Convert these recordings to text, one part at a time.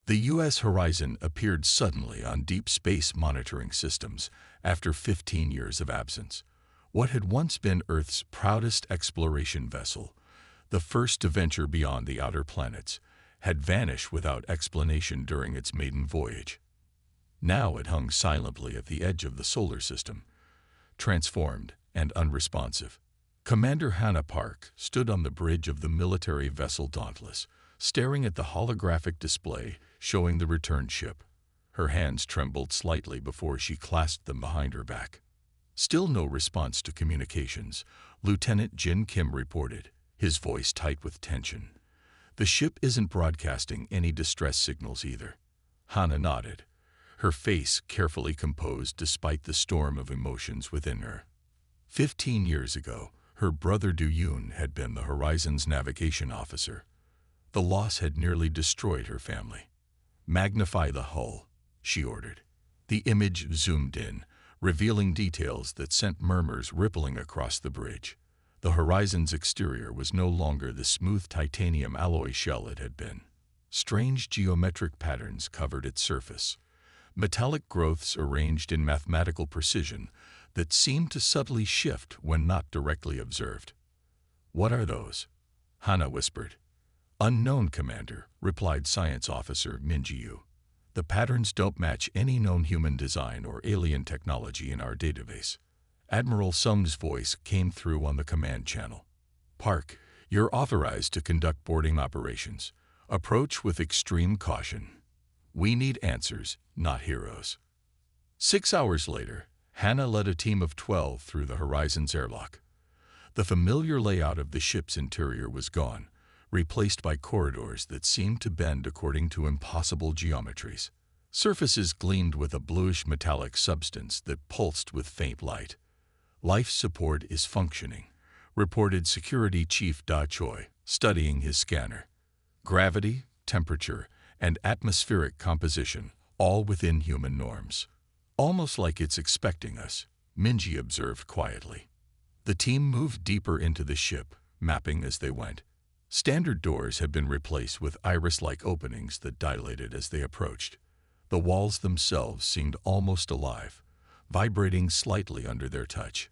The U.S. horizon appeared suddenly on deep space monitoring systems after 15 years of absence. What had once been Earth's proudest exploration vessel, the first to venture beyond the outer planets, had vanished without explanation during its maiden voyage. Now it hung silently at the edge of the solar system, transformed and unresponsive. Commander Hannah Park stood on the bridge of the military vessel Dauntless, staring at the holographic display showing the return ship. Her hands trembled slightly before she clasped them behind her back. Still no response to communications, Lieutenant Jin Kim reported, his voice tight with tension. The ship isn't broadcasting any distress signals either. Hannah nodded, her face carefully composed despite the storm of emotions within her. 15 years ago, her brother Du-Yun had been the Horizon's navigation officer. The loss had nearly destroyed her family. "Magnify the hull," she ordered. The image zoomed in, revealing details that sent murmurs rippling across the bridge. The Horizon's exterior was no longer the smooth titanium alloy shell it had been. Strange geometric patterns covered its surface, metallic growths arranged in mathematical precision that seemed to subtly shift when not directly observed. "What are those?" Hannah whispered. "Unknown, Commander," replied Science Officer Minjiu. "The patterns don't match any known human design or alien technology in our database." Admiral Sung's voice came through on the command channel. "Park, you're authorized to conduct boarding operations. Approach with extreme caution. We need answers, not heroes." 6 hours later, Hannah led a team of 12 through the Horizon's airlock. The familiar layout of the ship's interior was gone, replaced by corridors that seemed to bend according to impossible geometries. Surfaces gleamed with a bluish metallic substance that pulsed with faint light. "Life support is functioning," reported Security Chief Da Choi, studying his scanner. "Gravity, temperature, and atmospheric composition, all within human norms." "Almost like it's expecting us," Minji observed quietly. The team moved deeper into the ship, mapping as they went. Standard doors had been replaced with iris-like openings that dilated as they approached. The walls themselves seemed almost alive, vibrating slightly under their touch.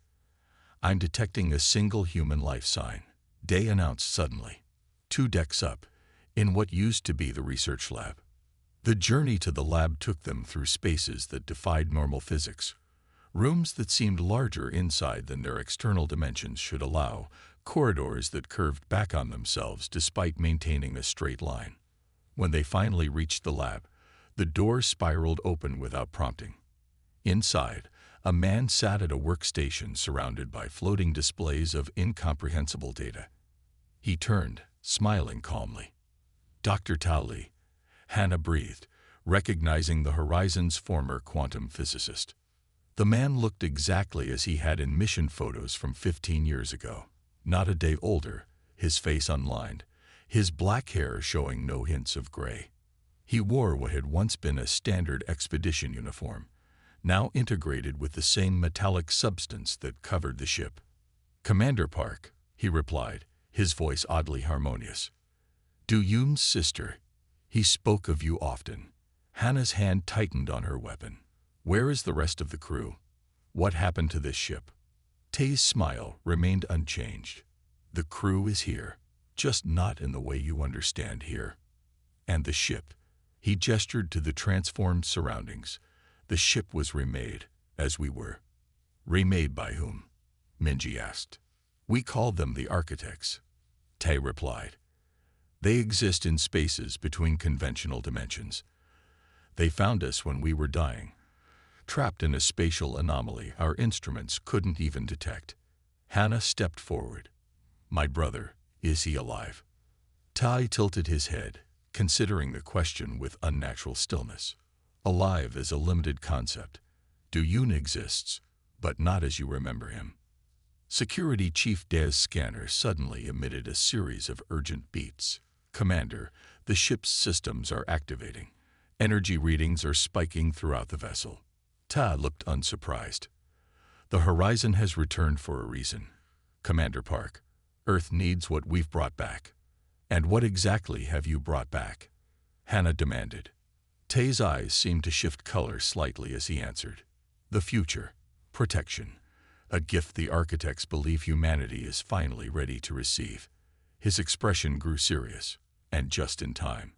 "I'm detecting a single human life sign," Day announced suddenly. 2 decks up, in what used to be the research lab. The journey to the lab took them through spaces that defied normal physics. Rooms that seemed larger inside than their external dimensions should allow, corridors that curved back on themselves despite maintaining a straight line. When they finally reached the lab, the door spiraled open without prompting. Inside, a man sat at a workstation surrounded by floating displays of incomprehensible data. He turned, smiling calmly. "Dr. Tao Li," Hannah breathed, recognizing the Horizon's former quantum physicist. The man looked exactly as he had in mission photos from 15 years ago. Not a day older, his face unlined, his black hair showing no hints of gray. He wore what had once been a standard expedition uniform, now integrated with the same metallic substance that covered the ship. "Commander Park," he replied, his voice oddly harmonious. "Du-Yun's sister. He spoke of you often." Hannah's hand tightened on her weapon. "Where is the rest of the crew? What happened to this ship?" Tay's smile remained unchanged. "The crew is here, just not in the way you understand here. And the ship," he gestured to the transformed surroundings. "The ship was remade, as we were." "Remade by whom?" Minji asked. "We call them the architects," Tay replied. "They exist in spaces between conventional dimensions. They found us when we were dying, trapped in a spatial anomaly our instruments couldn't even detect." Hannah stepped forward. "My brother, is he alive?" Tai tilted his head, considering the question with unnatural stillness. "Alive is a limited concept. Du-Yun exists, but not as you remember him." Security Chief Da's scanner suddenly emitted a series of urgent beeps. "Commander, the ship's systems are activating. Energy readings are spiking throughout the vessel." Ta looked unsurprised. "The Horizon has returned for a reason. Commander Park, Earth needs what we've brought back." "And what exactly have you brought back?" Hannah demanded. Tay's eyes seemed to shift color slightly as he answered. The future. Protection. A gift the architects believe humanity is finally ready to receive. His expression grew serious, and just in time.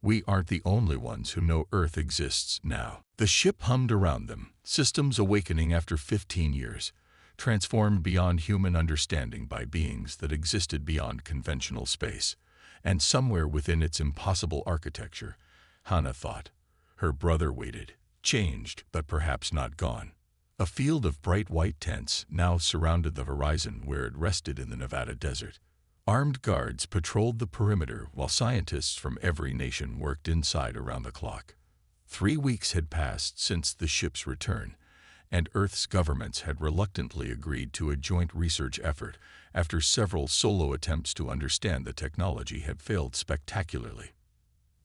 We aren't the only ones who know Earth exists now. The ship hummed around them, systems awakening after 15 years, transformed beyond human understanding by beings that existed beyond conventional space. And somewhere within its impossible architecture, Hannah thought, her brother waited, changed but perhaps not gone. A field of bright white tents now surrounded the horizon where it rested in the Nevada desert. Armed guards patrolled the perimeter while scientists from every nation worked inside around the clock. 3 weeks had passed since the ship's return, and Earth's governments had reluctantly agreed to a joint research effort after several solo attempts to understand the technology had failed spectacularly.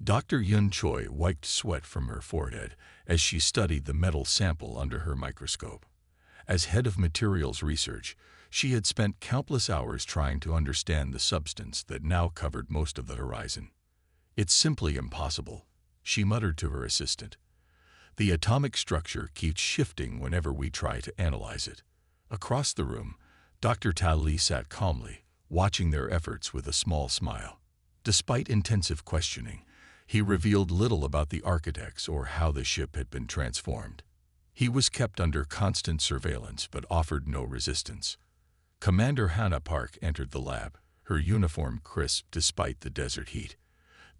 Dr. Yun Choi wiped sweat from her forehead as she studied the metal sample under her microscope. As head of materials research, she had spent countless hours trying to understand the substance that now covered most of the horizon. "It's simply impossible," she muttered to her assistant. "The atomic structure keeps shifting whenever we try to analyze it." Across the room, Dr. Tali sat calmly, watching their efforts with a small smile. Despite intensive questioning, he revealed little about the architects or how the ship had been transformed. He was kept under constant surveillance but offered no resistance. Commander Hannah Park entered the lab, her uniform crisp despite the desert heat.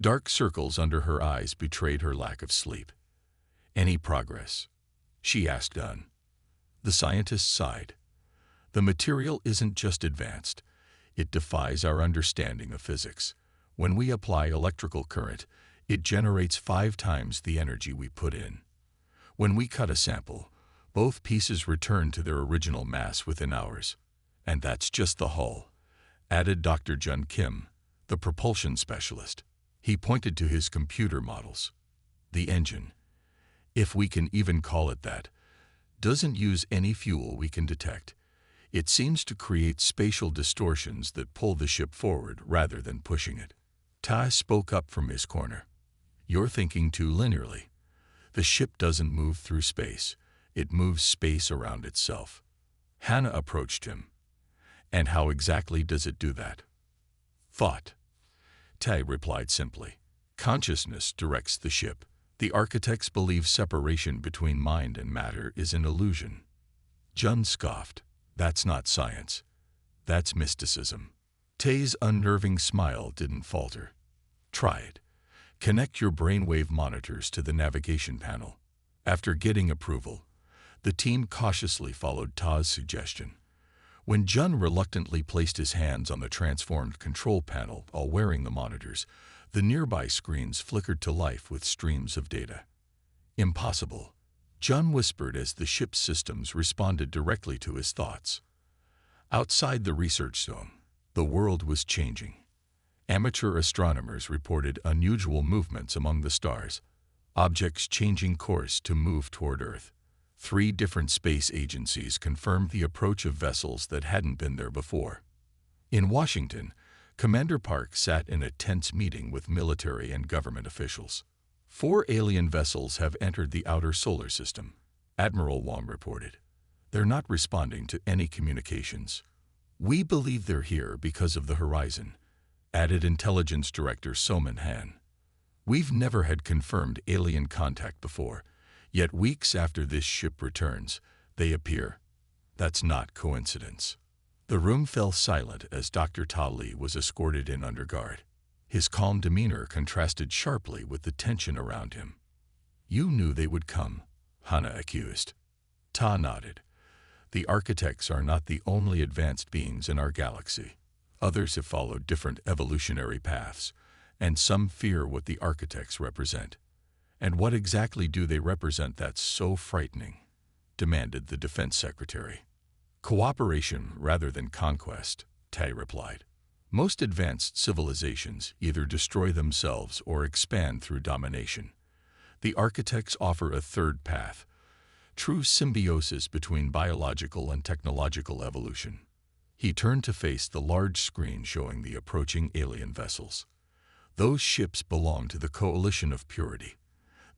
Dark circles under her eyes betrayed her lack of sleep. "Any progress?" she asked Dunn. The scientist sighed. "The material isn't just advanced. It defies our understanding of physics. When we apply electrical current, it generates 5 times the energy we put in. When we cut a sample, both pieces return to their original mass within hours. And that's just the hull," added Dr. Jun Kim, the propulsion specialist. He pointed to his computer models. "The engine, if we can even call it that, doesn't use any fuel we can detect. It seems to create spatial distortions that pull the ship forward rather than pushing it." Tai spoke up from his corner. "You're thinking too linearly. The ship doesn't move through space. It moves space around itself." Hannah approached him. "And how exactly does it do that?" "Thought," Tai replied simply. "Consciousness directs the ship. The architects believe separation between mind and matter is an illusion." Jun scoffed. "That's not science. That's mysticism." Tay's unnerving smile didn't falter. "Try it. Connect your brainwave monitors to the navigation panel." After getting approval, the team cautiously followed Ta's suggestion. When Jun reluctantly placed his hands on the transformed control panel while wearing the monitors, the nearby screens flickered to life with streams of data. "Impossible," Jun whispered as the ship's systems responded directly to his thoughts. Outside the research zone, the world was changing. Amateur astronomers reported unusual movements among the stars, objects changing course to move toward Earth. 3 different space agencies confirmed the approach of vessels that hadn't been there before. In Washington, Commander Park sat in a tense meeting with military and government officials. 4 alien vessels have entered the outer solar system, Admiral Wong reported. "They're not responding to any communications. We believe they're here because of the horizon," added Intelligence Director Soman Han. "We've never had confirmed alien contact before, yet weeks after this ship returns, they appear. That's not coincidence." The room fell silent as Dr. Ta Li was escorted in under guard. His calm demeanor contrasted sharply with the tension around him. "You knew they would come," Hannah accused. Ta nodded. "The architects are not the only advanced beings in our galaxy. Others have followed different evolutionary paths, and some fear what the architects represent." "And what exactly do they represent that's so frightening?" demanded the Defense Secretary. "Cooperation rather than conquest," Tai replied. "Most advanced civilizations either destroy themselves or expand through domination. The architects offer a third path, true symbiosis between biological and technological evolution." He turned to face the large screen showing the approaching alien vessels. "Those ships belong to the Coalition of Purity.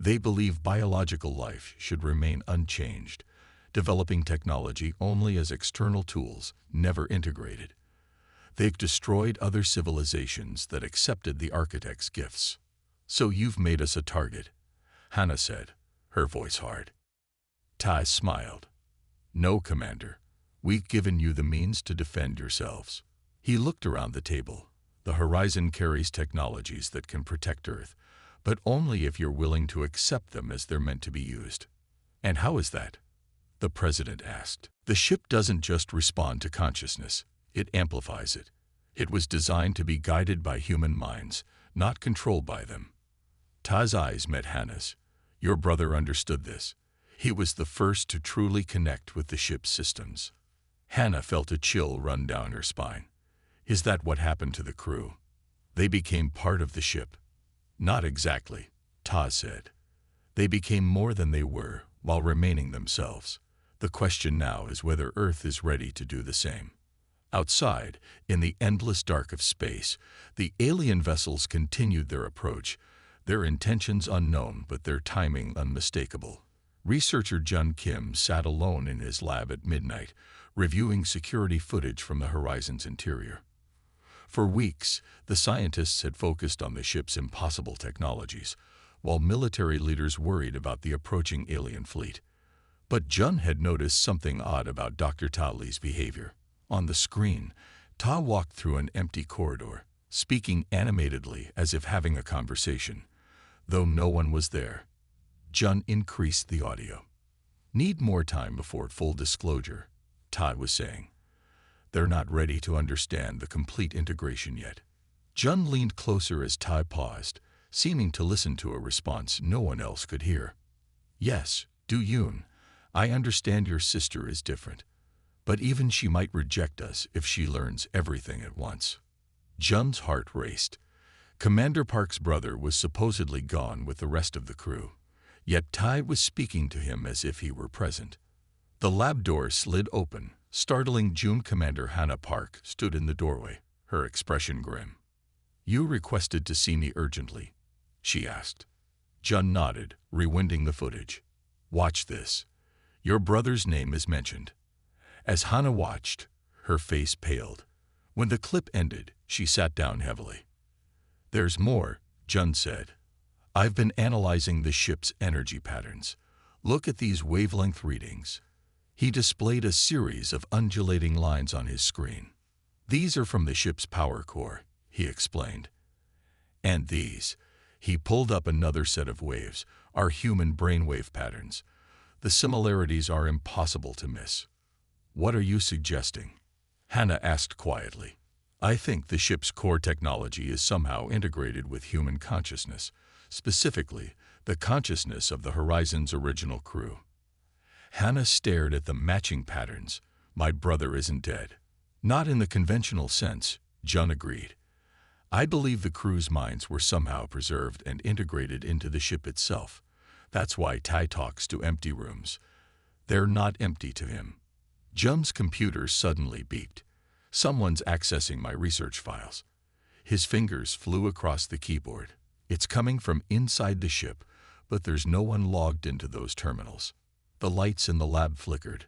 They believe biological life should remain unchanged, developing technology only as external tools, never integrated. They've destroyed other civilizations that accepted the architect's gifts. So you've made us a target, Hannah said, her voice hard. Tai smiled. No, Commander. We've given you the means to defend yourselves. He looked around the table. The Horizon carries technologies that can protect Earth, but only if you're willing to accept them as they're meant to be used. And how is that? The President asked. The ship doesn't just respond to consciousness, it amplifies it. It was designed to be guided by human minds, not controlled by them. Tai's eyes met Hannah's. Your brother understood this. He was the first to truly connect with the ship's systems. Hannah felt a chill run down her spine. Is that what happened to the crew? They became part of the ship. Not exactly, Tai said. They became more than they were while remaining themselves. The question now is whether Earth is ready to do the same. Outside, in the endless dark of space, the alien vessels continued their approach, their intentions unknown but their timing unmistakable. Researcher Jun Kim sat alone in his lab at midnight, reviewing security footage from the Horizon's interior. For weeks, the scientists had focused on the ship's impossible technologies, while military leaders worried about the approaching alien fleet. But Jun had noticed something odd about Dr. Ta Li's behavior. On the screen, Ta walked through an empty corridor, speaking animatedly as if having a conversation, though no one was there. Jun increased the audio. Need more time before full disclosure, Ta was saying. They're not ready to understand the complete integration yet. Jun leaned closer as Tai paused, seeming to listen to a response no one else could hear. Yes, Du Yun, I understand your sister is different, but even she might reject us if she learns everything at once. Jun's heart raced. Commander Park's brother was supposedly gone with the rest of the crew, yet Tai was speaking to him as if he were present. The lab door slid open, startling June. Commander Hannah Park stood in the doorway, her expression grim. You requested to see me urgently, she asked. Jun nodded, rewinding the footage. Watch this. Your brother's name is mentioned. As Hannah watched, her face paled. When the clip ended, she sat down heavily. There's more, Jun said. I've been analyzing the ship's energy patterns. Look at these wavelength readings. He displayed a series of undulating lines on his screen. These are from the ship's power core, he explained. And these, he pulled up another set of waves, are human brainwave patterns. The similarities are impossible to miss. What are you suggesting? Hannah asked quietly. I think the ship's core technology is somehow integrated with human consciousness, specifically the consciousness of the Horizon's original crew. Hannah stared at the matching patterns. My brother isn't dead. Not in the conventional sense, Jun agreed. I believe the crew's minds were somehow preserved and integrated into the ship itself. That's why Tai talks to empty rooms. They're not empty to him. Jun's computer suddenly beeped. Someone's accessing my research files. His fingers flew across the keyboard. It's coming from inside the ship, but there's no one logged into those terminals. The lights in the lab flickered.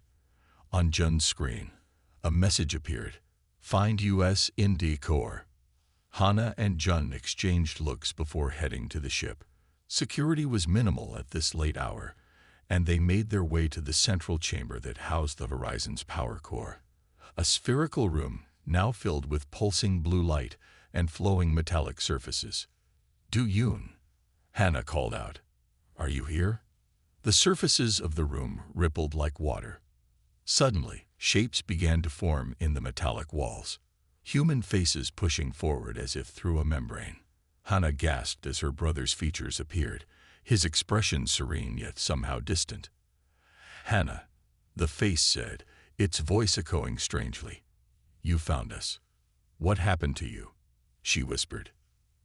On Jun's screen, a message appeared. Find U.S. Indy Core. Hannah and Jun exchanged looks before heading to the ship. Security was minimal at this late hour, and they made their way to the central chamber that housed the Horizon's power core. A spherical room now filled with pulsing blue light and flowing metallic surfaces. Du Yun, Hannah called out. Are you here? The surfaces of the room rippled like water. Suddenly, shapes began to form in the metallic walls. Human faces pushing forward as if through a membrane. Hannah gasped as her brother's features appeared, his expression serene yet somehow distant. Hannah, the face said, its voice echoing strangely. You found us. What happened to you? She whispered.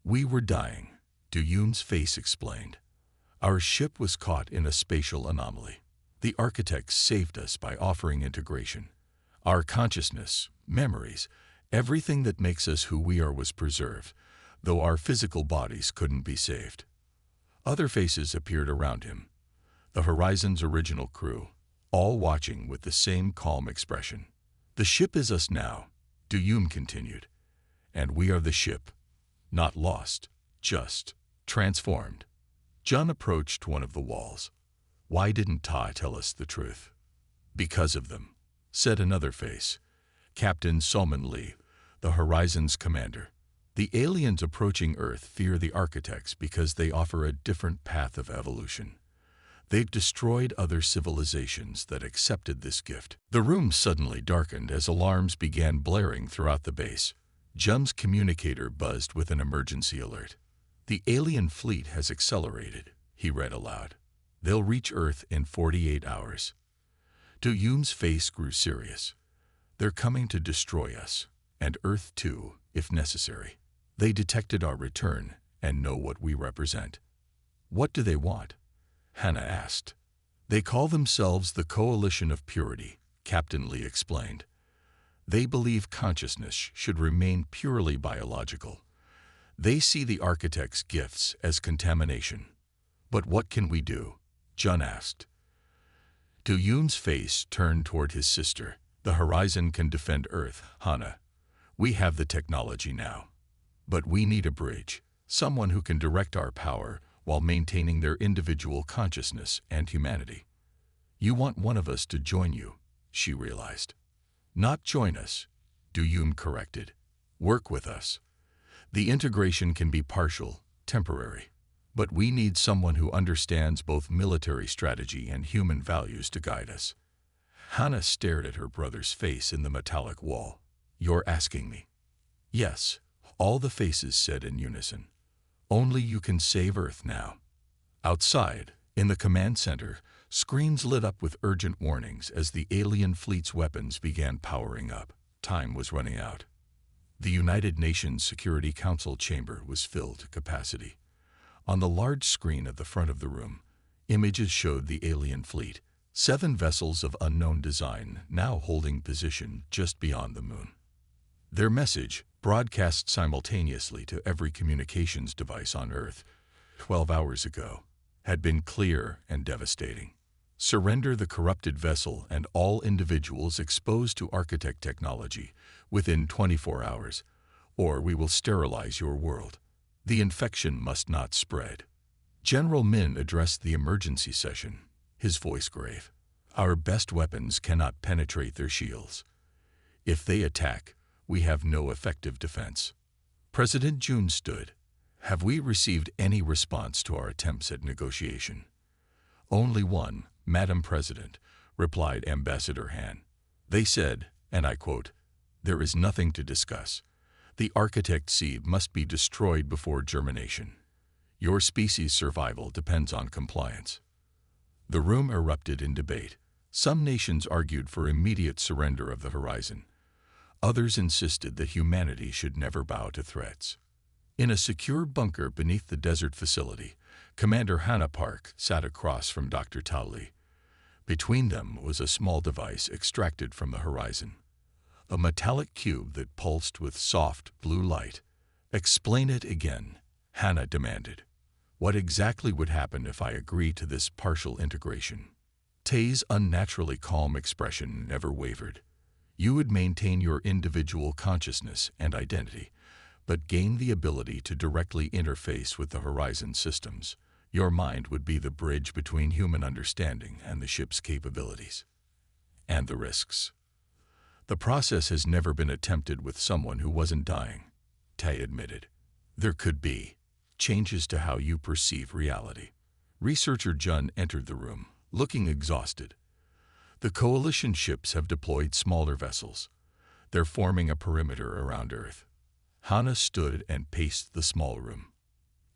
We were dying, Du Yun's face explained. Our ship was caught in a spatial anomaly. The architects saved us by offering integration. Our consciousness, memories, everything that makes us who we are was preserved, though our physical bodies couldn't be saved. Other faces appeared around him, the Horizon's original crew, all watching with the same calm expression. "The ship is us now," Duyum continued, "and we are the ship, not lost, just transformed." Jun approached one of the walls. "Why didn't Ta tell us the truth?" "Because of them," said another face, Captain Soman Lee, the Horizon's commander. "The aliens approaching Earth fear the architects because they offer a different path of evolution. They've destroyed other civilizations that accepted this gift." The room suddenly darkened as alarms began blaring throughout the base. Jum's communicator buzzed with an emergency alert. "The alien fleet has accelerated," he read aloud. "They'll reach Earth in 48 hours. Duyum's face grew serious. "They're coming to destroy us, and Earth too, if necessary. They detected our return and know what we represent." "What do they want?" Hannah asked. "They call themselves the Coalition of Purity," Captain Lee explained. "They believe consciousness should remain purely biological. They see the architect's gifts as contamination." "But what can we do?" Jun asked. Duyum's face turned toward his sister. "The Horizon can defend Earth, Hannah. We have the technology now. But we need a bridge, someone who can direct our power while maintaining their individual consciousness and humanity." "You want one of us to join you," she realized. "Not join us," Duyum corrected. "Work with us. The integration can be partial, temporary. But we need someone who understands both military strategy and human values to guide us." Hannah stared at her brother's face in the metallic wall. "You're asking me?" "Yes," all the faces said in unison. "Only you can save Earth now." Outside, in the command center, screens lit up with urgent warnings as the alien fleet's weapons began powering up. Time was running out. The United Nations Security Council chamber was filled to capacity. On the large screen at the front of the room, images showed the alien fleet, 7 vessels of unknown design now holding position just beyond the moon. Their message, broadcast simultaneously to every communications device on Earth 12 hours ago, had been clear and devastating. "Surrender the corrupted vessel and all individuals exposed to architect technology within 24 hours, or we will sterilize your world. The infection must not spread." General Min addressed the emergency session, his voice grave. "Our best weapons cannot penetrate their shields. If they attack, we have no effective defense." President Jun stood. "Have we received any response to our attempts at negotiation?" "Only one, Madam President," replied Ambassador Han. "They said, and I quote, 'There is nothing to discuss. The architect seed must be destroyed before germination. Your species' survival depends on compliance.'" The room erupted in debate. Some nations argued for immediate surrender of the Horizon. Others insisted that humanity should never bow to threats. In a secure bunker beneath the desert facility, Commander Hannah Park sat across from Dr. Tali. Between them was a small device extracted from the Horizon, a metallic cube that pulsed with soft blue light. "Explain it again," Hannah demanded. "What exactly would happen if I agree to this partial integration?" Tay's unnaturally calm expression never wavered. "You would maintain your individual consciousness and identity, but gain the ability to directly interface with the Horizon systems. Your mind would be the bridge between human understanding and the ship's capabilities. And the risks. The process has never been attempted with someone who wasn't dying," Tay admitted. "There could be changes to how you perceive reality." Researcher Jun entered the room, looking exhausted. "The Coalition ships have deployed smaller vessels. They're forming a perimeter around Earth." Hannah stood and paced the small room.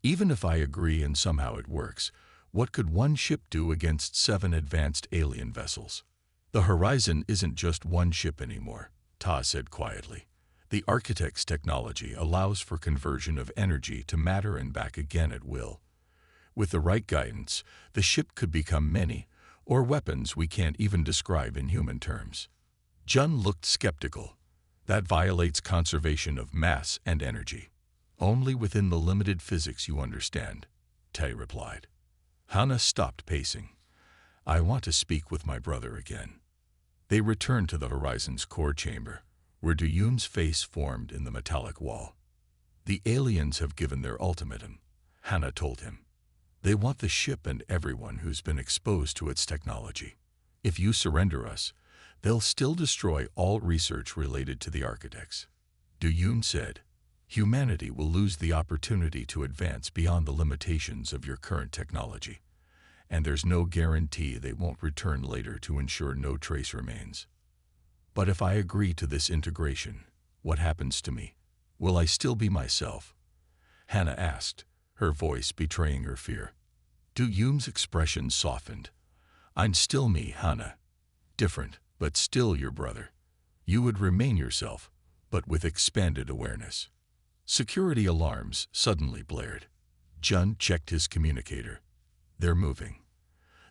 "Even if I agree and somehow it works, what could one ship do against 7 advanced alien vessels?" "The Horizon isn't just one ship anymore," Ta said quietly. "The architect's technology allows for conversion of energy to matter and back again at will. With the right guidance, the ship could become many, or weapons we can't even describe in human terms." Jun looked skeptical. "That violates conservation of mass and energy. Only within the limited physics you understand." Tay replied. Hannah stopped pacing. I want to speak with my brother again. They returned to the Horizon's core chamber, where Duyum's face formed in the metallic wall. The aliens have given their ultimatum, Hannah told him. They want the ship and everyone who's been exposed to its technology. If you surrender us, they'll still destroy all research related to the architects. Duyum said, humanity will lose the opportunity to advance beyond the limitations of your current technology, and there's no guarantee they won't return later to ensure no trace remains. But if I agree to this integration, what happens to me? Will I still be myself? Hannah asked, her voice betraying her fear. Duyum's expression softened. I'm still me, Hannah. Different, but still your brother. You would remain yourself, but with expanded awareness. Security alarms suddenly blared. Jun checked his communicator. They're moving.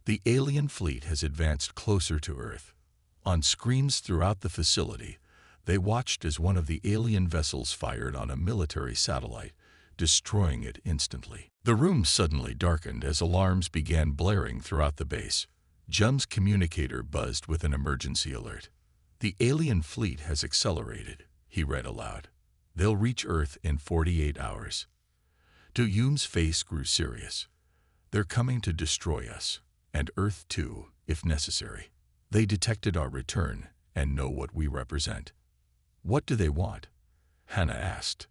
The alien fleet has advanced closer to Earth. On screens throughout the facility, they watched as one of the alien vessels fired on a military satellite, destroying it instantly. The room suddenly darkened as alarms began blaring throughout the base. Jun's communicator buzzed with an emergency alert. The alien fleet has accelerated, he read aloud. They'll reach Earth in 48 hours. Duyum's face grew serious. They're coming to destroy us, and Earth too, if necessary. They detected our return and know what we represent. What do they want? Hannah asked.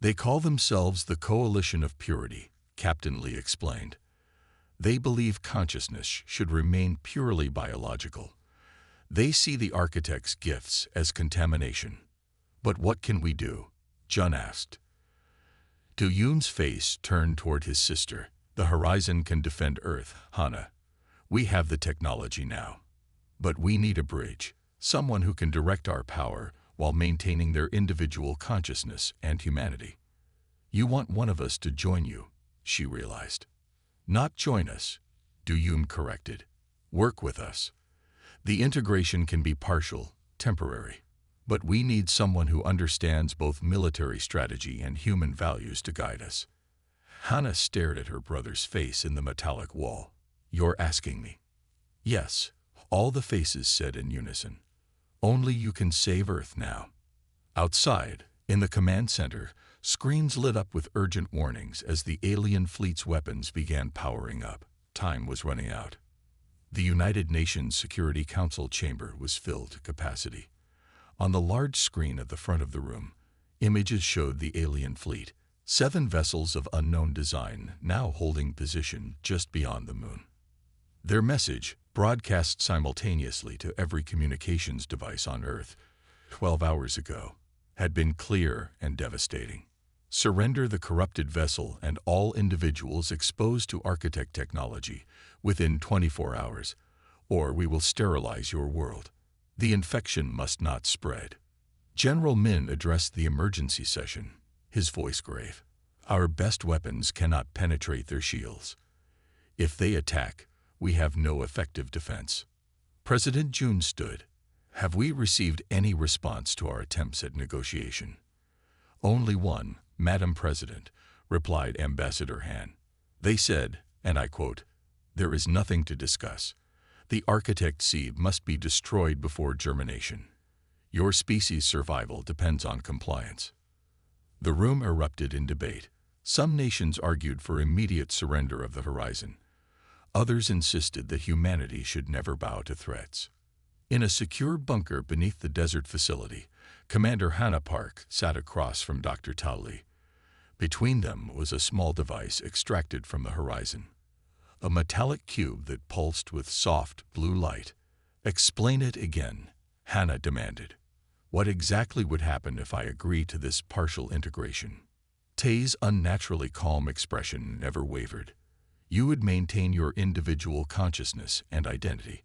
They call themselves the Coalition of Purity, Captain Lee explained. They believe consciousness should remain purely biological. They see the architect's gifts as contamination. But what can we do? Jun asked. Duyum's face turned toward his sister. The Horizon can defend Earth, Hannah. We have the technology now. But we need a bridge, someone who can direct our power while maintaining their individual consciousness and humanity. You want one of us to join you, she realized. Not join us, Duyum corrected. Work with us. The integration can be partial, temporary, but we need someone who understands both military strategy and human values to guide us. Hannah stared at her brother's face in the metallic wall. You're asking me? Yes, all the faces said in unison. Only you can save Earth now. Outside, in the command center, screens lit up with urgent warnings as the alien fleet's weapons began powering up. Time was running out. The United Nations Security Council chamber was filled to capacity. On the large screen at the front of the room, images showed the alien fleet, 7 vessels of unknown design now holding position just beyond the moon. Their message, broadcast simultaneously to every communications device on Earth 12 hours ago, had been clear and devastating. Surrender the corrupted vessel and all individuals exposed to architect technology within 24 hours, or we will sterilize your world. The infection must not spread. General Min addressed the emergency session, his voice grave. Our best weapons cannot penetrate their shields. If they attack, we have no effective defense. President Jun stood. Have we received any response to our attempts at negotiation? Only one, Madam President, replied Ambassador Han. They said, and I quote, there is nothing to discuss. The architect seed must be destroyed before germination. Your species' survival depends on compliance. The room erupted in debate. Some nations argued for immediate surrender of the Horizon. Others insisted that humanity should never bow to threats. In a secure bunker beneath the desert facility, Commander Hannah Park sat across from Dr. Tao Li. Between them was a small device extracted from the Horizon. A metallic cube that pulsed with soft blue light. Explain it again, Hannah demanded. What exactly would happen if I agree to this partial integration? Tay's unnaturally calm expression never wavered. You would maintain your individual consciousness and identity,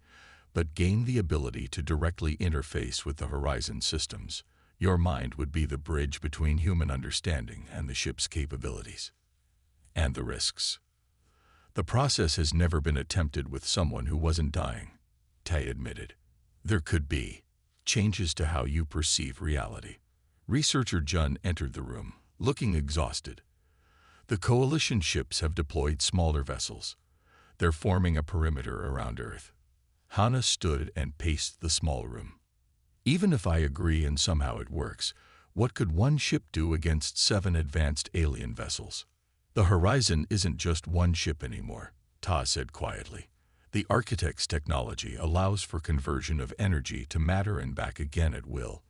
but gain the ability to directly interface with the Horizon systems. Your mind would be the bridge between human understanding and the ship's capabilities. And the risks. The process has never been attempted with someone who wasn't dying, Tay admitted. There could be changes to how you perceive reality. Researcher Jun entered the room, looking exhausted. The coalition ships have deployed smaller vessels. They're forming a perimeter around Earth. Hannah stood and paced the small room. Even if I agree and somehow it works, what could one ship do against 7 advanced alien vessels? The horizon isn't just one ship anymore, Ta said quietly. The architect's technology allows for conversion of energy to matter and back again at will.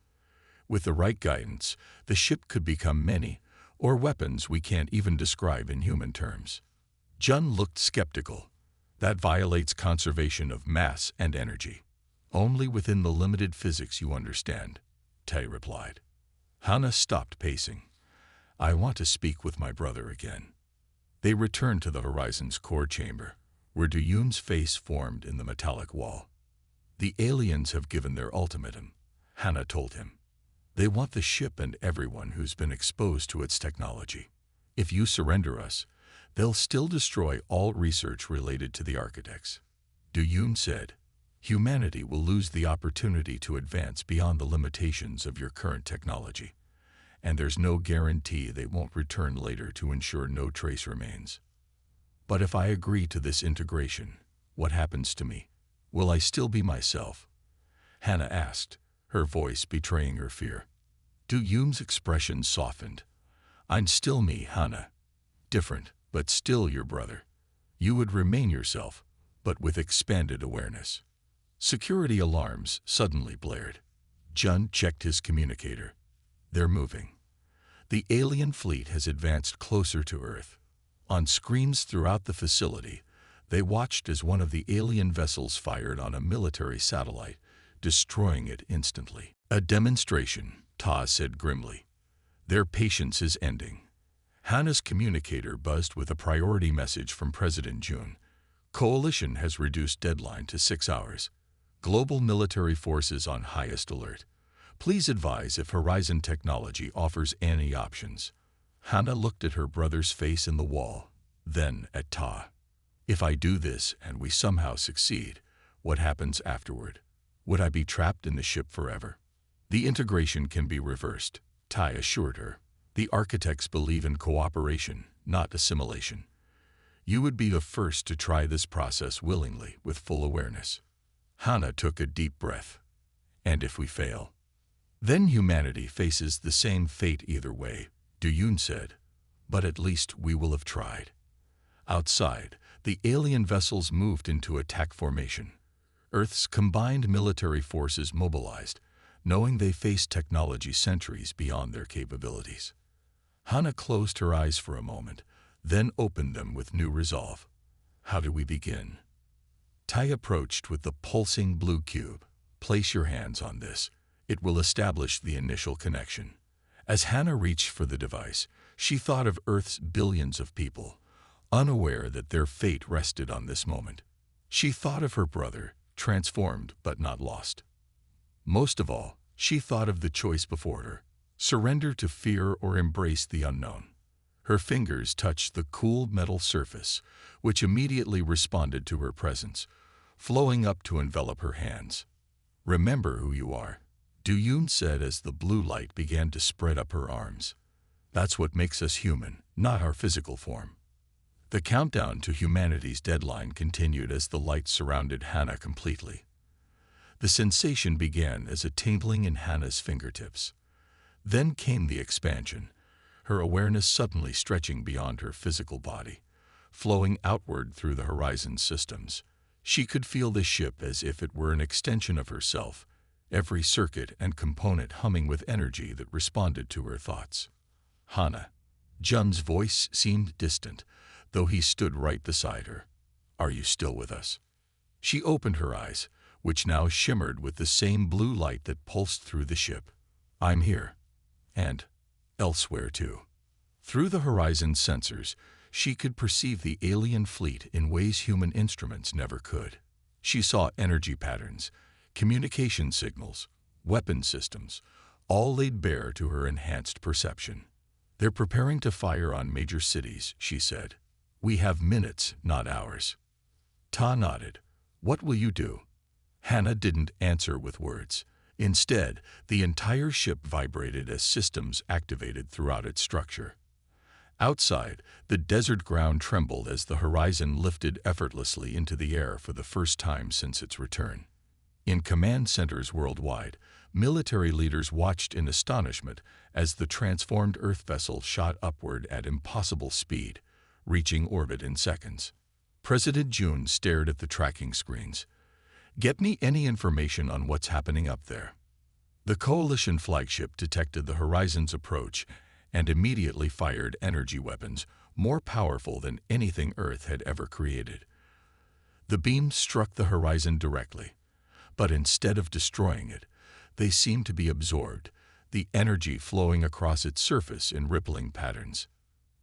With the right guidance, the ship could become many, or weapons we can't even describe in human terms. Jun looked skeptical. That violates conservation of mass and energy. Only within the limited physics you understand, Tai replied. Hannah stopped pacing. I want to speak with my brother again. They returned to the horizon's core chamber, where Duyun's face formed in the metallic wall. The aliens have given their ultimatum, Hannah told him. They want the ship and everyone who's been exposed to its technology. If you surrender us, they'll still destroy all research related to the architects. Duyun said, humanity will lose the opportunity to advance beyond the limitations of your current technology, and there's no guarantee they won't return later to ensure no trace remains. But if I agree to this integration, what happens to me? Will I still be myself? Hannah asked, her voice betraying her fear. Duyun's expression softened. I'm still me, Hannah. Different, but still your brother. You would remain yourself, but with expanded awareness. Security alarms suddenly blared. Jun checked his communicator. They're moving. The alien fleet has advanced closer to Earth. On screens throughout the facility, they watched as one of the alien vessels fired on a military satellite, destroying it instantly. A demonstration, Ta said grimly. Their patience is ending. Hannah's communicator buzzed with a priority message from President Jun. Coalition has reduced deadline to 6 hours. Global military forces on highest alert. Please advise if Horizon Technology offers any options. Hannah looked at her brother's face in the wall, then at Ta. If I do this and we somehow succeed, what happens afterward? Would I be trapped in the ship forever? The integration can be reversed, Tai assured her. The architects believe in cooperation, not assimilation. You would be the first to try this process willingly, with full awareness. Hannah took a deep breath. And if we fail? Then humanity faces the same fate either way, Duyun said. But at least we will have tried. Outside, the alien vessels moved into attack formation. Earth's combined military forces mobilized, knowing they faced technology centuries beyond their capabilities. Hannah closed her eyes for a moment, then opened them with new resolve. How do we begin? Tai approached with the pulsing blue cube. Place your hands on this. It will establish the initial connection. As Hannah reached for the device, she thought of Earth's billions of people, unaware that their fate rested on this moment. She thought of her brother, transformed but not lost. Most of all, she thought of the choice before her, surrender to fear or embrace the unknown. Her fingers touched the cool metal surface, which immediately responded to her presence, flowing up to envelop her hands. Remember who you are, Duyun said as the blue light began to spread up her arms. That's what makes us human, not our physical form. The countdown to humanity's deadline continued as the light surrounded Hannah completely. The sensation began as a tingling in Hannah's fingertips. Then came the expansion, her awareness suddenly stretching beyond her physical body, flowing outward through the horizon systems. She could feel the ship as if it were an extension of herself, every circuit and component humming with energy that responded to her thoughts. Hannah. Jun's voice seemed distant, though he stood right beside her. Are you still with us? She opened her eyes, which now shimmered with the same blue light that pulsed through the ship. I'm here. And elsewhere too. Through the horizon sensors, she could perceive the alien fleet in ways human instruments never could. She saw energy patterns, communication signals, weapon systems, all laid bare to her enhanced perception. They're preparing to fire on major cities, she said. We have minutes, not hours. Ta nodded. What will you do? Hannah didn't answer with words. Instead, the entire ship vibrated as systems activated throughout its structure. Outside, the desert ground trembled as the horizon lifted effortlessly into the air for the first time since its return. In command centers worldwide, military leaders watched in astonishment as the transformed Earth vessel shot upward at impossible speed, reaching orbit in seconds. President June stared at the tracking screens. "Get me any information on what's happening up there." The coalition flagship detected the horizon's approach and immediately fired energy weapons more powerful than anything Earth had ever created. The beams struck the horizon directly, but instead of destroying it, they seemed to be absorbed, the energy flowing across its surface in rippling patterns.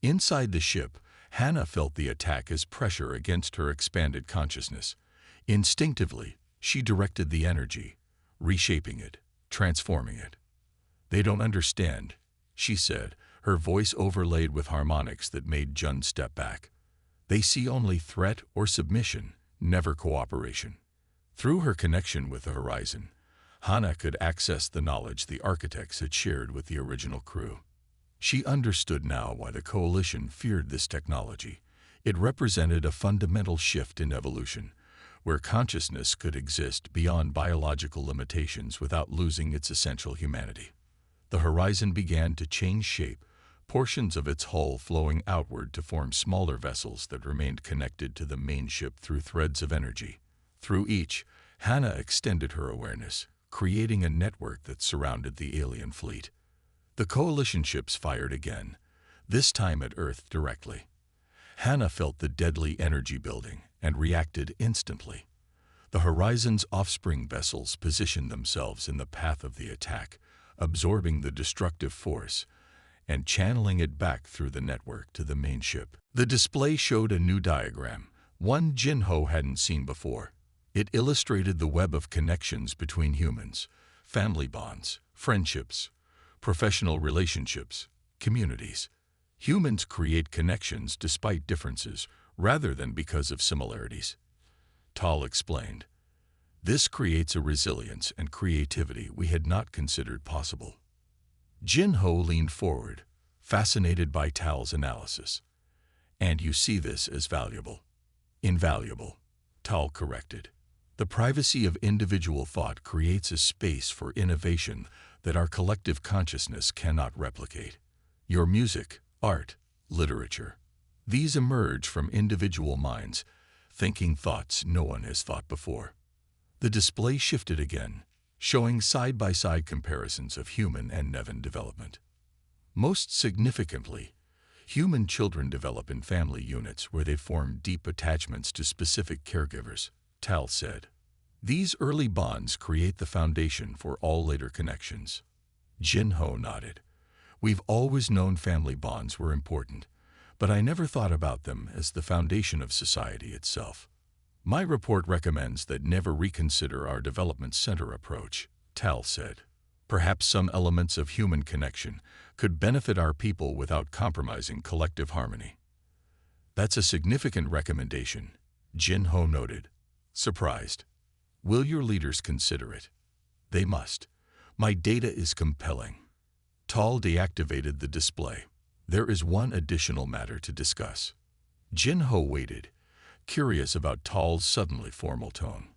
Inside the ship, Hannah felt the attack as pressure against her expanded consciousness. Instinctively, she directed the energy, reshaping it, transforming it. "They don't understand," she said, her voice overlaid with harmonics that made Jun step back. "They see only threat or submission, never cooperation." Through her connection with the horizon, Hannah could access the knowledge the architects had shared with the original crew. She understood now why the coalition feared this technology. It represented a fundamental shift in evolution, where consciousness could exist beyond biological limitations without losing its essential humanity. The horizon began to change shape, portions of its hull flowing outward to form smaller vessels that remained connected to the main ship through threads of energy. Through each, Hannah extended her awareness, creating a network that surrounded the alien fleet. The coalition ships fired again, this time at Earth directly. Hannah felt the deadly energy building and reacted instantly. The horizon's offspring vessels positioned themselves in the path of the attack, absorbing the destructive force and channeling it back through the network to the main ship. The display showed a new diagram, one Jinho hadn't seen before. It illustrated the web of connections between humans, family bonds, friendships, professional relationships, communities. Humans create connections despite differences, rather than because of similarities. Tal explained. This creates a resilience and creativity we had not considered possible. Jinho leaned forward, fascinated by Tal's analysis. "And you see this as valuable." "Invaluable," Tal corrected. "The privacy of individual thought creates a space for innovation that our collective consciousness cannot replicate. Your music, art, literature, these emerge from individual minds, thinking thoughts no one has thought before." The display shifted again, showing side-by-side comparisons of human and Nevan development. Most significantly, human children develop in family units where they form deep attachments to specific caregivers, Tal said. These early bonds create the foundation for all later connections. Jinho nodded. "We've always known family bonds were important, but I never thought about them as the foundation of society itself. My report recommends that never reconsider our development center approach," Tal said. "Perhaps some elements of human connection could benefit our people without compromising collective harmony." "That's a significant recommendation," Jinho noted, surprised. "Will your leaders consider it?" "They must. My data is compelling." Tal deactivated the display. "There is one additional matter to discuss." Jinho waited, curious about Tal's suddenly formal tone.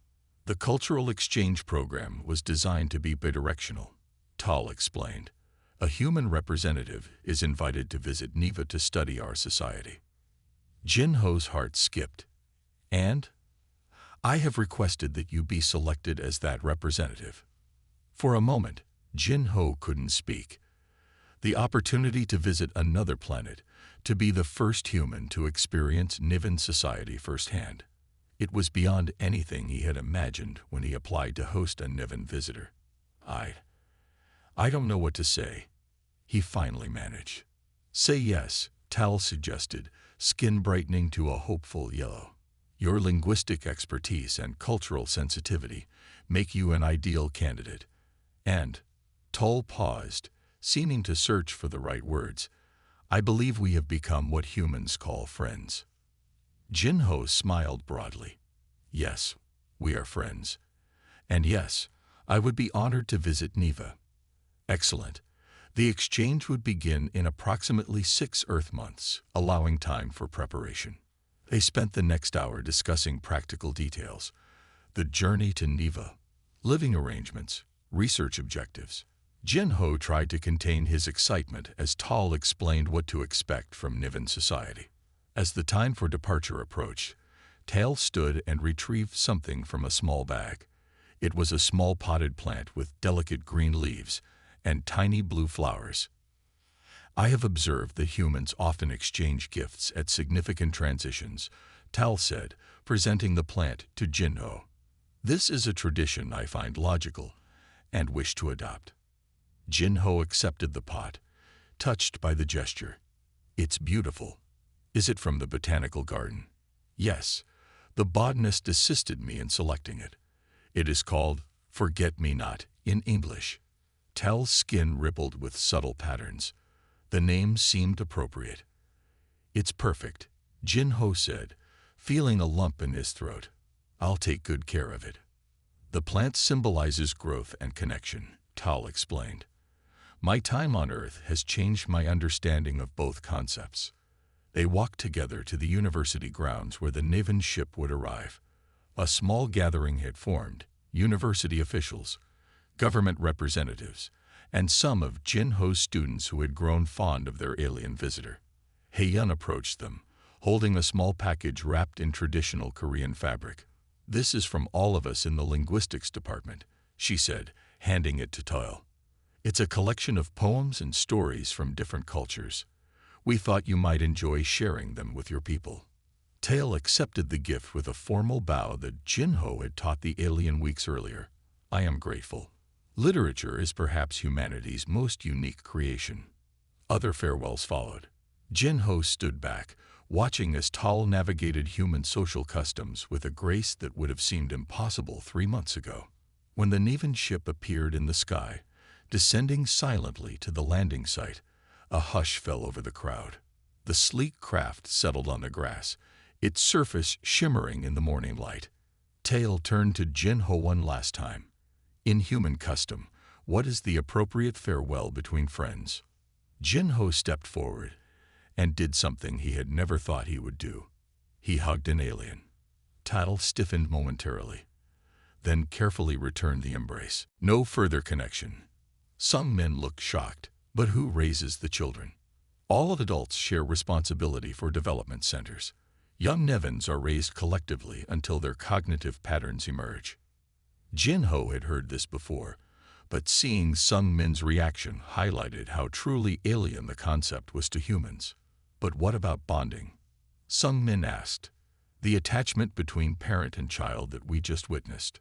"The cultural exchange program was designed to be bidirectional," Tal explained. "A human representative is invited to visit Neva to study our society." Jinho's heart skipped. "And? I have requested that you be selected as that representative." For a moment, Jinho couldn't speak. The opportunity to visit another planet, to be the first human to experience Niven society firsthand. It was beyond anything he had imagined when he applied to host a Niven visitor. I don't know what to say," he finally managed. "Say yes," Tal suggested, skin brightening to a hopeful yellow. "Your linguistic expertise and cultural sensitivity make you an ideal candidate. And," Tal paused, seeming to search for the right words, "I believe we have become what humans call friends." Jinho smiled broadly. "Yes, we are friends. And yes, I would be honored to visit Neva." "Excellent. The exchange would begin in approximately 6 Earth months, allowing time for preparation. They spent the next hour discussing practical details: the journey to Neva, living arrangements, research objectives. Jin-Ho tried to contain his excitement as Tal explained what to expect from Niven society. As the time for departure approached, Tal stood and retrieved something from a small bag. It was a small potted plant with delicate green leaves and tiny blue flowers. "I have observed that humans often exchange gifts at significant transitions," Tal said, presenting the plant to Jin-Ho. "This is a tradition I find logical and wish to adopt." Jin-Ho accepted the pot, touched by the gesture. "It's beautiful. Is it from the botanical garden?" "Yes. The botanist assisted me in selecting it. It is called forget-me-not in English." Tal's skin rippled with subtle patterns. The name seemed appropriate. "It's perfect," Jin-Ho said, feeling a lump in his throat. "I'll take good care of it." "The plant symbolizes growth and connection," Tal explained. "My time on Earth has changed my understanding of both concepts." They walked together to the university grounds where the Niven ship would arrive. A small gathering had formed: university officials, government representatives, and some of Jin-Ho's students who had grown fond of their alien visitor. Hae-Yun approached them, holding a small package wrapped in traditional Korean fabric. "This is from all of us in the linguistics department," she said, handing it to Tal. "It's a collection of poems and stories from different cultures. We thought you might enjoy sharing them with your people." Tal accepted the gift with a formal bow that Jin-Ho had taught the alien weeks earlier. "I am grateful. Literature is perhaps humanity's most unique creation." Other farewells followed. Jin-Ho stood back, watching as Tal navigated human social customs with a grace that would have seemed impossible 3 months ago. When the Niven ship appeared in the sky, descending silently to the landing site, a hush fell over the crowd. The sleek craft settled on the grass, its surface shimmering in the morning light. Tal turned to Jin-Ho one last time. "In human custom, what is the appropriate farewell between friends?" Jin-Ho stepped forward and did something he had never thought he would do. He hugged an alien. Tal stiffened momentarily, then carefully returned the embrace. No further connection. Some men looked shocked, but who raises the children? All adults share responsibility for development centers. Young Nevins are raised collectively until their cognitive patterns emerge. Jin-Ho had heard this before, but seeing Sung Min's reaction highlighted how truly alien the concept was to humans. "But what about bonding?" Sung Min asked. "The attachment between parent and child that we just witnessed."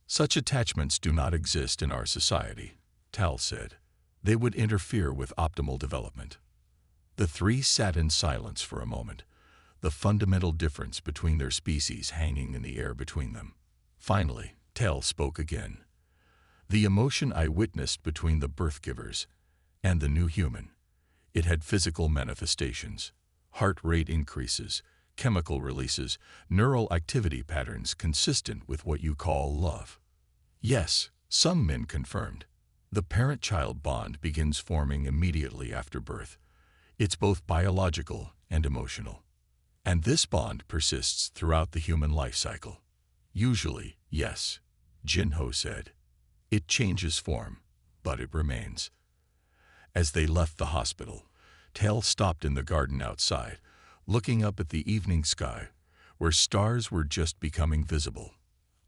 "Such attachments do not exist in our society," Tal said. "They would interfere with optimal development." The three sat in silence for a moment, the fundamental difference between their species hanging in the air between them. Finally, Tal spoke again. "The emotion I witnessed between the birth givers and the new human, it had physical manifestations, heart rate increases, chemical releases, neural activity patterns consistent with what you call love." "Yes," Sung Min confirmed. "The parent-child bond begins forming immediately after birth. It's both biological and emotional. And this bond persists throughout the human life cycle." "Usually, yes," Jin-Ho said. "It changes form, but it remains." As they left the hospital, Tal stopped in the garden outside, looking up at the evening sky, where stars were just becoming visible.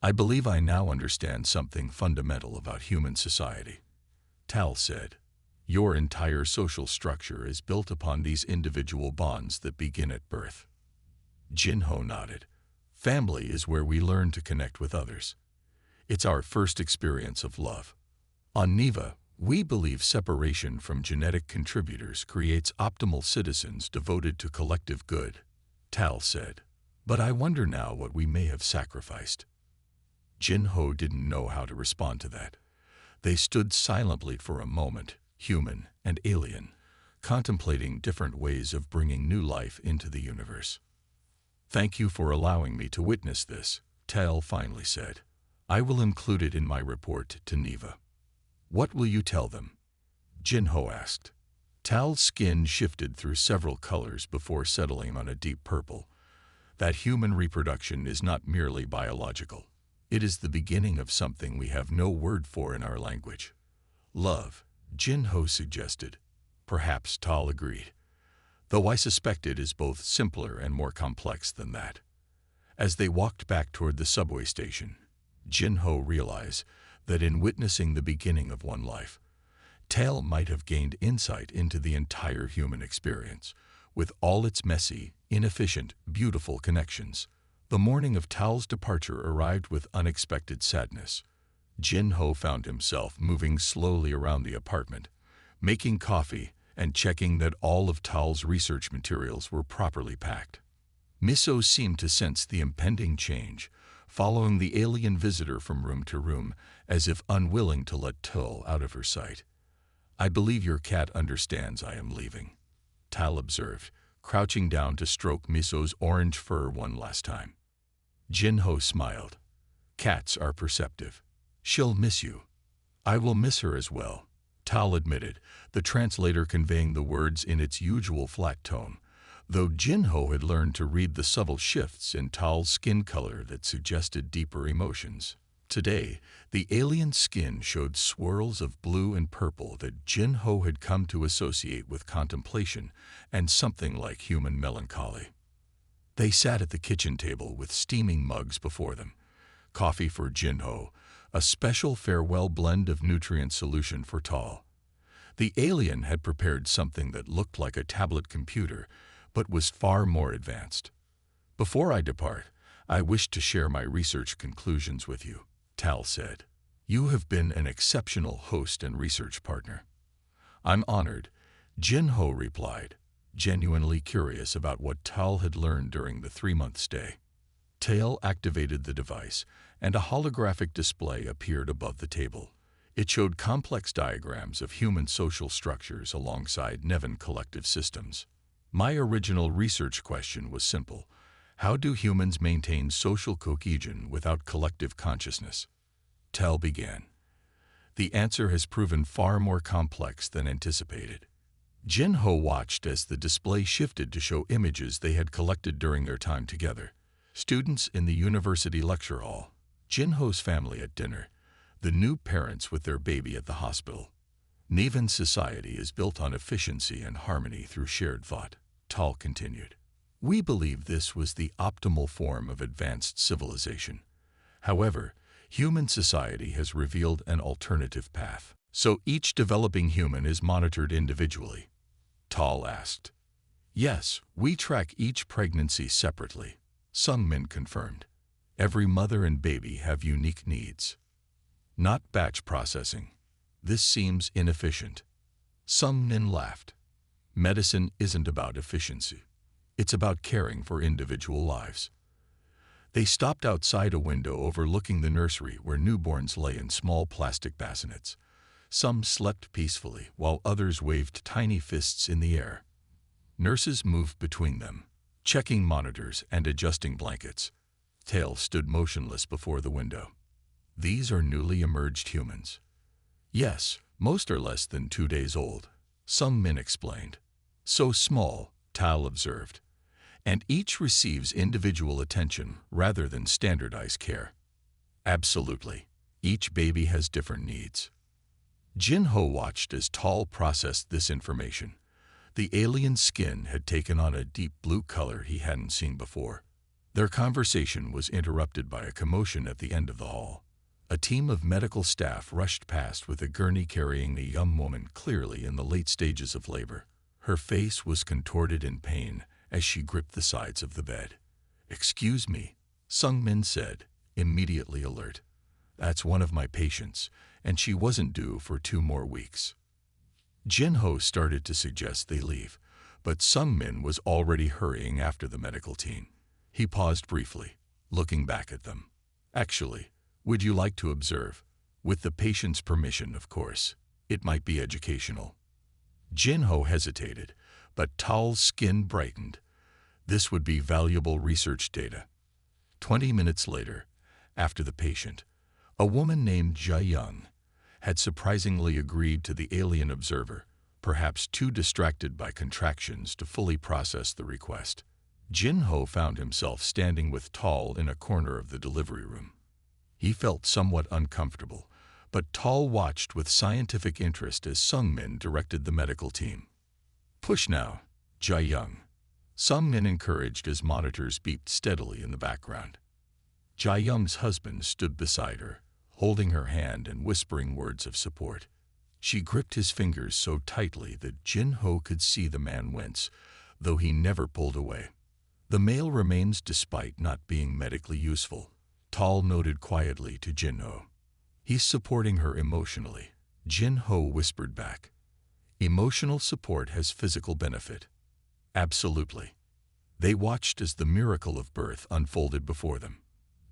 "I believe I now understand something fundamental about human society," Tal said. "Your entire social structure is built upon these individual bonds that begin at birth." Jin-Ho nodded. "Family is where we learn to connect with others. It's our first experience of love. On Neva, we believe separation from genetic contributors creates optimal citizens devoted to collective good," Tal said. "But I wonder now what we may have sacrificed." Jin-Ho didn't know how to respond to that. They stood silently for a moment, human and alien, contemplating different ways of bringing new life into the universe. "Thank you for allowing me to witness this," Tal finally said. "I will include it in my report to Neva." "What will you tell them?" Jinho asked. Tal's skin shifted through several colors before settling on a deep purple. That human reproduction is not merely biological. It is the beginning of something we have no word for in our language. Love, Jinho suggested. Perhaps Tal agreed, though I suspect it is both simpler and more complex than that. As they walked back toward the subway station, Jinho realized that in witnessing the beginning of one life, Tal might have gained insight into the entire human experience, with all its messy, inefficient, beautiful connections. The morning of Tal's departure arrived with unexpected sadness. Jinho found himself moving slowly around the apartment, making coffee and checking that all of Tal's research materials were properly packed. Miso seemed to sense the impending change, following the alien visitor from room to room, as if unwilling to let Tal out of her sight. I believe your cat understands I am leaving, Tal observed, crouching down to stroke Miso's orange fur one last time. Jinho smiled. Cats are perceptive. She'll miss you. I will miss her as well, Tal admitted, the translator conveying the words in its usual flat tone, though Jinho had learned to read the subtle shifts in Tal's skin color that suggested deeper emotions. Today, the alien skin showed swirls of blue and purple that Jinho had come to associate with contemplation and something like human melancholy. They sat at the kitchen table with steaming mugs before them. Coffee for Jinho, a special farewell blend of nutrient solution for Tal. The alien had prepared something that looked like a tablet computer, but was far more advanced. Before I depart, I wish to share my research conclusions with you, Tal said. You have been an exceptional host and research partner. I'm honored, Jinho replied, genuinely curious about what Tal had learned during the 3-month stay. Tal activated the device, and a holographic display appeared above the table. It showed complex diagrams of human social structures alongside Neven collective systems. My original research question was simple. How do humans maintain social cohesion without collective consciousness? Tal began. The answer has proven far more complex than anticipated. Jinho watched as the display shifted to show images they had collected during their time together. Students in the university lecture hall, Jinho's family at dinner, the new parents with their baby at the hospital. Neven society is built on efficiency and harmony through shared thought, Tal continued. We believe this was the optimal form of advanced civilization. However, human society has revealed an alternative path. So each developing human is monitored individually? Tal asked. Yes, we track each pregnancy separately, Sungmin confirmed. Every mother and baby have unique needs. Not batch processing. This seems inefficient. Sungmin laughed. Medicine isn't about efficiency. It's about caring for individual lives. They stopped outside a window overlooking the nursery where newborns lay in small plastic bassinets. Some slept peacefully, while others waved tiny fists in the air. Nurses moved between them, checking monitors and adjusting blankets. Tal stood motionless before the window. These are newly emerged humans. Yes, most are less than 2 days old, Sungmin explained. So small, Tal observed. And each receives individual attention rather than standardized care. Absolutely. Each baby has different needs. Jinho watched as Tal processed this information. The alien skin had taken on a deep blue color he hadn't seen before. Their conversation was interrupted by a commotion at the end of the hall. A team of medical staff rushed past with a gurney carrying a young woman clearly in the late stages of labor. Her face was contorted in pain as she gripped the sides of the bed. Excuse me, Sungmin said, immediately alert. That's one of my patients, and she wasn't due for 2 more weeks. Jinho started to suggest they leave, but Sungmin was already hurrying after the medical team. He paused briefly, looking back at them. Actually, would you like to observe? With the patient's permission, of course. It might be educational. Jinho hesitated, but Tal's skin brightened. This would be valuable research data. 20 minutes later, after the patient, a woman named Jia Young, had surprisingly agreed to the alien observer, perhaps too distracted by contractions to fully process the request. Jin-Ho found himself standing with Tal in a corner of the delivery room. He felt somewhat uncomfortable, but Tal watched with scientific interest as Sung-min directed the medical team. "Push now, Jae-young," Sung-min encouraged as monitors beeped steadily in the background. Jae-young's husband stood beside her, holding her hand and whispering words of support. She gripped his fingers so tightly that Jin-Ho could see the man wince, though he never pulled away. "The male remains despite not being medically useful," Tal noted quietly to Jin-Ho. "He's supporting her emotionally," Jin-Ho whispered back. "Emotional support has physical benefit." "Absolutely." They watched as the miracle of birth unfolded before them.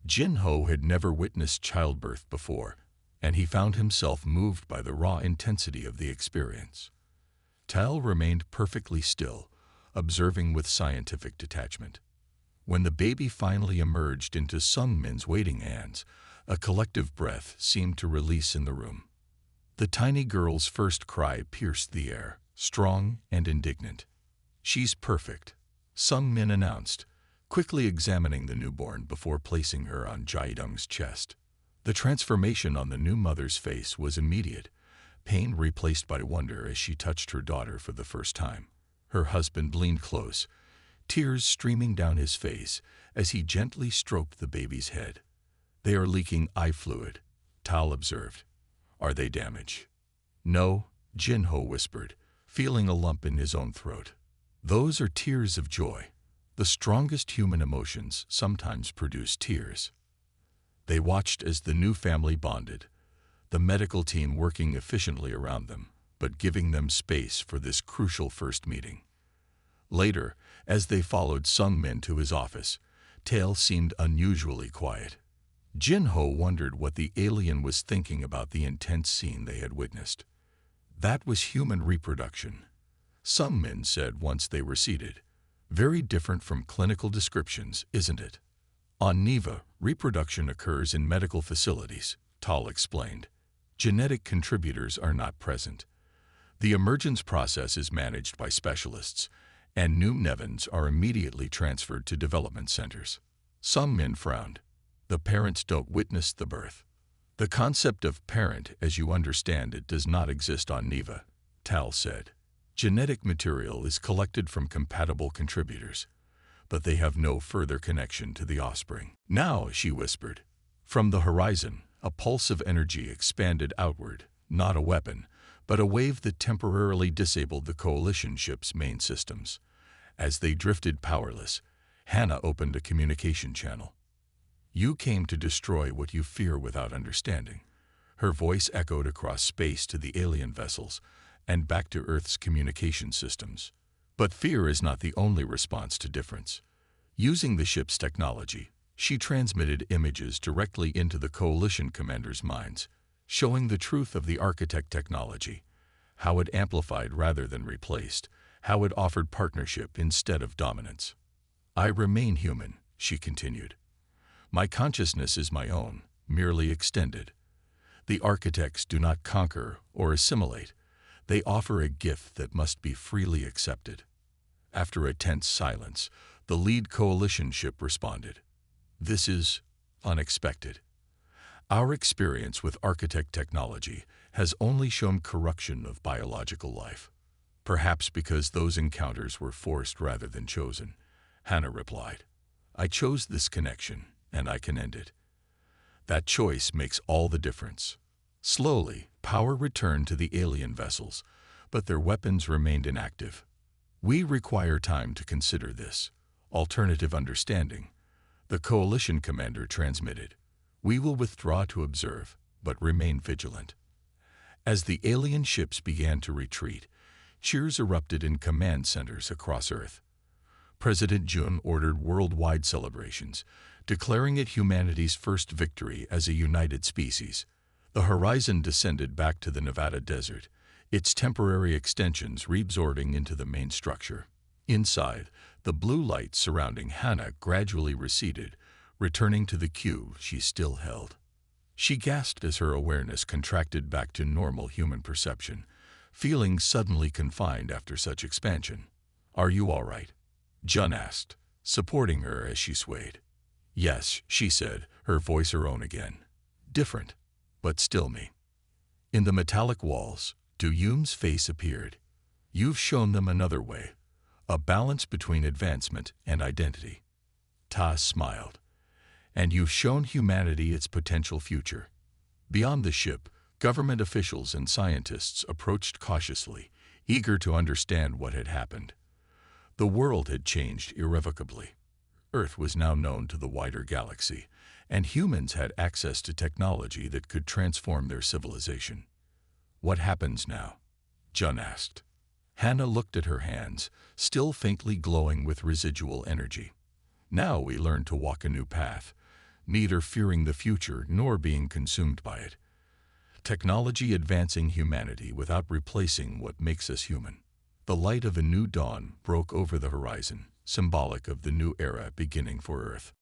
Jin-Ho had never witnessed childbirth before, and he found himself moved by the raw intensity of the experience. Tal remained perfectly still, observing with scientific detachment. When the baby finally emerged into Sung-min's waiting hands, a collective breath seemed to release in the room. The tiny girl's first cry pierced the air, strong and indignant. "She's perfect," Sung-min announced, quickly examining the newborn before placing her on Jae-young's chest. The transformation on the new mother's face was immediate, pain replaced by wonder as she touched her daughter for the first time. Her husband leaned close, tears streaming down his face as he gently stroked the baby's head. "They are leaking eye fluid," Tal observed. "Are they damaged?" "No," Jin-Ho whispered, feeling a lump in his own throat. "Those are tears of joy. The strongest human emotions sometimes produce tears." They watched as the new family bonded, the medical team working efficiently around them, but giving them space for this crucial first meeting. Later, as they followed Sung-min to his office, Tal seemed unusually quiet. Jin-Ho wondered what the alien was thinking about the intense scene they had witnessed. "That was human reproduction," Sung-min said once they were seated. "Very different from clinical descriptions, isn't it?" "On Neva, reproduction occurs in medical facilities," Tal explained. "Genetic contributors are not present. The emergence process is managed by specialists, and new nevins are immediately transferred to development centers." Sung-min frowned. "The parents don't witness the birth." "The concept of parent, as you understand it, does not exist on Neva," Tal said. "Genetic material is collected from compatible contributors, but they have no further connection to the offspring." "Now," she whispered. From the horizon, a pulse of energy expanded outward, not a weapon, but a wave that temporarily disabled the coalition ship's main systems. As they drifted powerless, Hannah opened a communication channel. "You came to destroy what you fear without understanding." Her voice echoed across space to the alien vessels and back to Earth's communication systems. But fear is not the only response to difference. Using the ship's technology, she transmitted images directly into the coalition commanders' minds, showing the truth of the architect technology, how it amplified rather than replaced, how it offered partnership instead of dominance. "I remain human," she continued. "My consciousness is my own, merely extended. The architects do not conquer or assimilate. They offer a gift that must be freely accepted." After a tense silence, the lead coalition ship responded. "This is unexpected. Our experience with architect technology has only shown corruption of biological life." "Perhaps because those encounters were forced rather than chosen," Hannah replied. "I chose this connection, and I can end it. That choice makes all the difference." Slowly, power returned to the alien vessels, but their weapons remained inactive. "We require time to consider this alternative understanding," the coalition commander transmitted. "We will withdraw to observe, but remain vigilant." As the alien ships began to retreat, cheers erupted in command centers across Earth. President Jun ordered worldwide celebrations, declaring it humanity's first victory as a united species. The horizon descended back to the Nevada desert, its temporary extensions reabsorbing into the main structure. Inside, the blue light surrounding Hannah gradually receded, returning to the cube she still held. She gasped as her awareness contracted back to normal human perception, feeling suddenly confined after such expansion. "Are you all right?" Jun asked, supporting her as she swayed. "Yes," she said, her voice her own again. "Different, but still me." In the metallic walls, Du-Yum's face appeared. "You've shown them another way, a balance between advancement and identity." Ta smiled. "And you've shown humanity its potential future." Beyond the ship, government officials and scientists approached cautiously, eager to understand what had happened. The world had changed irrevocably. Earth was now known to the wider galaxy, and humans had access to technology that could transform their civilization. "What happens now?" Jun asked. Hannah looked at her hands, still faintly glowing with residual energy. "Now we learn to walk a new path, neither fearing the future nor being consumed by it. Technology advancing humanity without replacing what makes us human." The light of a new dawn broke over the horizon, symbolic of the new era beginning for Earth.